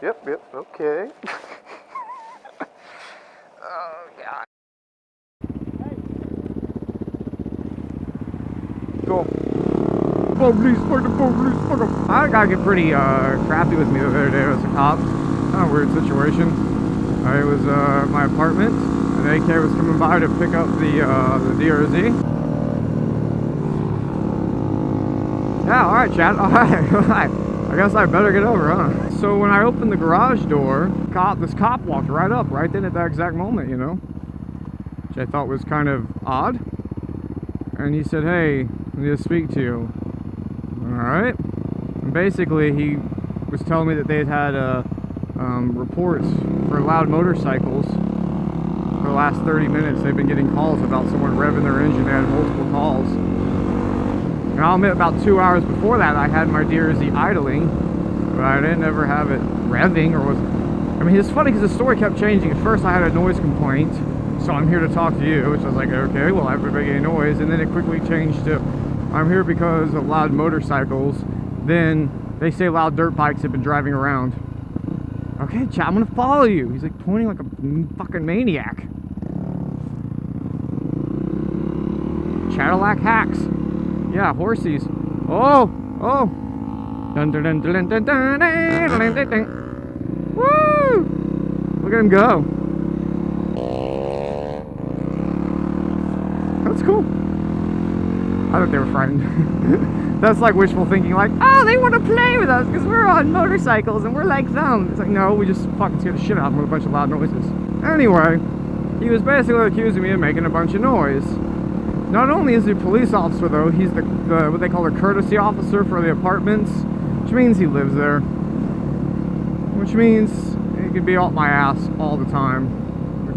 Yep, okay. Oh, God. Go. Police, fuck the police, fuck them. I gotta get pretty crafty with me the other day as a cop. Kind of weird situation. I was at my apartment, and AK was coming by to pick up the DRZ. Yeah, alright, Chad. Alright. I guess I better get over, huh? So when I opened the garage door, this cop walked right up, right then at that exact moment, you know? Which I thought was kind of odd. And he said, hey, I need to speak to you. Alright. And basically, he was telling me that they had reports for loud motorcycles. For the last 30 minutes, they've been getting calls about someone revving their engine. They had multiple calls. And I'll admit, about 2 hours before that, I had my DRZ idling, but I didn't ever have it revving, or was... I mean, it's funny because the story kept changing. At first, I had a noise complaint, so I'm here to talk to you, which I was like, okay, well, everybody get a noise, and then it quickly changed to, I'm here because of loud motorcycles. Then they say loud dirt bikes have been driving around. Okay, Chad, I'm gonna follow you. He's like pointing like a fucking maniac. Cadillac hacks. Yeah, horsies. Oh! Dun dun dun dun dun dun dun dun dun. Woo! Look at him go. That's cool. I thought they were frightened. That's like wishful thinking, like, oh, they want to play with us because we're on motorcycles and we're like them. It's like, no, we just fucking scared the shit out of them with a bunch of loud noises. Anyway, he was basically accusing me of making a bunch of noise. Not only is he a police officer, though, he's the what they call a courtesy officer for the apartments, which means he lives there. Which means he could be off my ass all the time.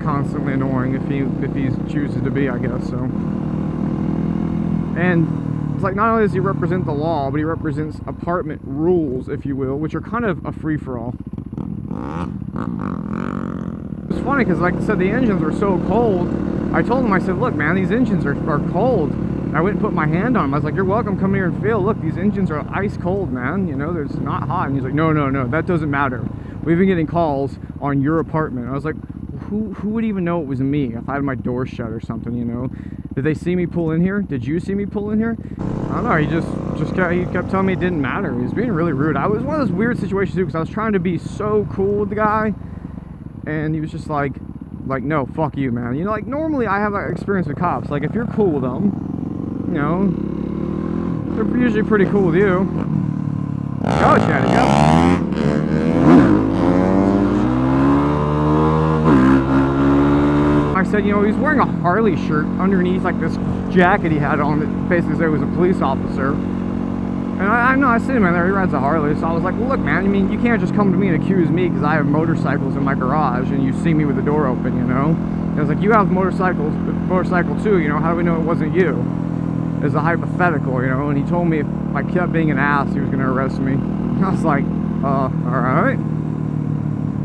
Constantly annoying if he chooses to be, I guess, so. And it's like, not only does he represent the law, but he represents apartment rules, if you will, which are kind of a free-for-all. It's funny, because like I said, the engines were so cold. I told him, I said, look, man, these engines are cold. And I went and put my hand on them. I was like, you're welcome, come here and feel. Look, these engines are ice cold, man. You know, it's not hot. And he's like, no, that doesn't matter. We've been getting calls on your apartment. I was like, who would even know it was me if I had my door shut or something, you know? Did they see me pull in here? Did you see me pull in here? I don't know, he kept telling me it didn't matter. He was being really rude. It was one of those weird situations too, because I was trying to be so cool with the guy, and he was just like, no, fuck you, man. You know, like, normally I have that experience with cops. Like, if you're cool with them, you know, they're usually pretty cool with you. Go, Chatty, go. I said, you know, he's wearing a Harley shirt underneath, like, this jacket he had on that basically said he was a police officer. And I know, I see him in there, he rides a Harley, so I was like, well, look, man, I mean, you can't just come to me and accuse me because I have motorcycles in my garage and you see me with the door open, you know? And I was like, you have motorcycle too, you know, how do we know it wasn't you? As a hypothetical, you know, and he told me if I kept being an ass, he was going to arrest me. I was like, alright.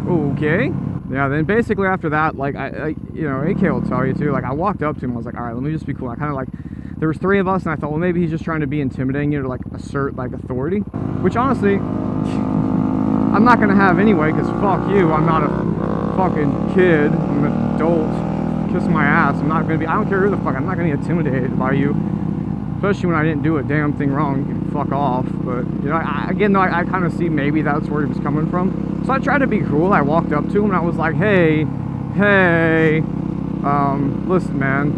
Okay. Yeah, then basically after that, like, I you know, AK will tell you too, like, I walked up to him, I was like, alright, let me just be cool. I kind of like, there was 3 of us, and I thought, well, maybe he's just trying to be intimidating, you know, to, like, assert, like, authority. Which, honestly, I'm not going to have anyway, because fuck you, I'm not a fucking kid, I'm an adult. Kiss my ass, I'm not going to be, I don't care who the fuck, I'm not going to get intimidated by you. Especially when I didn't do a damn thing wrong, you can fuck off. But, you know, again, though, I kind of see maybe that's where he was coming from. So I tried to be cool. I walked up to him and I was like, hey, listen, man,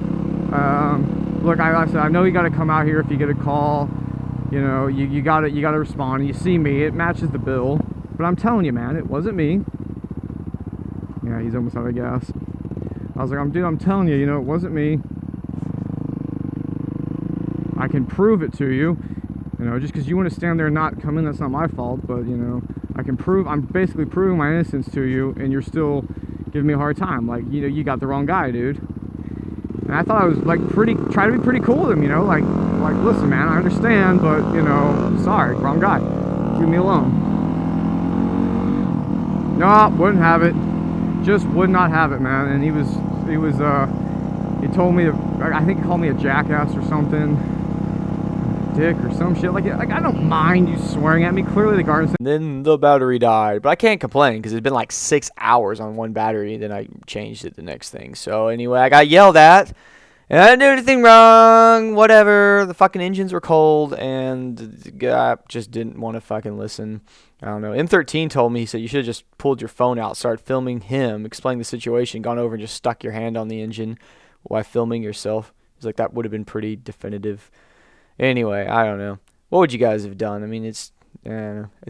look, I said, I know you got to come out here if you get a call. You know, you got to respond. You see me, it matches the bill. But I'm telling you, man, it wasn't me. Yeah, he's almost out of gas. I was like, dude, I'm telling you, you know, it wasn't me. I can prove it to you. You know, just because you want to stand there and not come in, that's not my fault. But, you know, I'm basically proving my innocence to you, and you're still giving me a hard time. Like, you know, you got the wrong guy, dude. And I thought I was, like, try to be pretty cool with him, you know? Like, listen, man, I understand, but, you know, sorry, wrong guy. Leave me alone. No, wouldn't have it. Just would not have it, man. And he told me, I think he called me a jackass or something. dick or some shit. Like I don't mind you swearing at me. Clearly the guard said. And then the battery died. But I can't complain because it's been like 6 hours on one battery. Then I changed it the next thing. So anyway, I got yelled at. And I didn't do anything wrong. Whatever. The fucking engines were cold. And the guy just didn't want to fucking listen. I don't know. M13 told me, he said, you should have just pulled your phone out, started filming him, explained the situation, gone over and just stuck your hand on the engine while filming yourself. He's like, that would have been pretty definitive. Anyway, I don't know. What would you guys have done? I mean, it's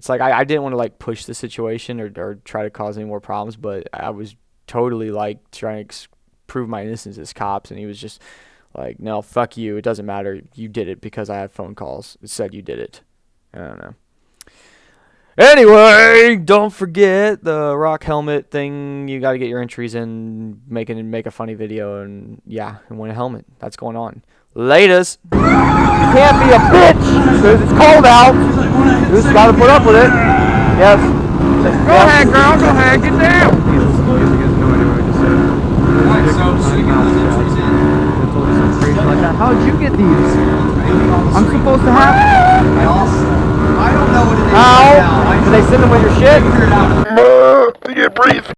like I didn't want to like push the situation or try to cause any more problems, but I was totally like trying to prove my innocence as cops, and he was just like, no, fuck you. It doesn't matter. You did it because I have phone calls. It said you did it. I don't know. Anyway, don't forget the rock helmet thing. You got to get your entries in, make a funny video, and yeah, and win a helmet. That's going on. Laters. You can't be a bitch because it's cold out. You just got to put up with it. Yes. Go ahead, girl. Go ahead. Get down. How'd you get these? I'm supposed to have. I don't know what it is. How? Did they send them with your shit? You can't breathe.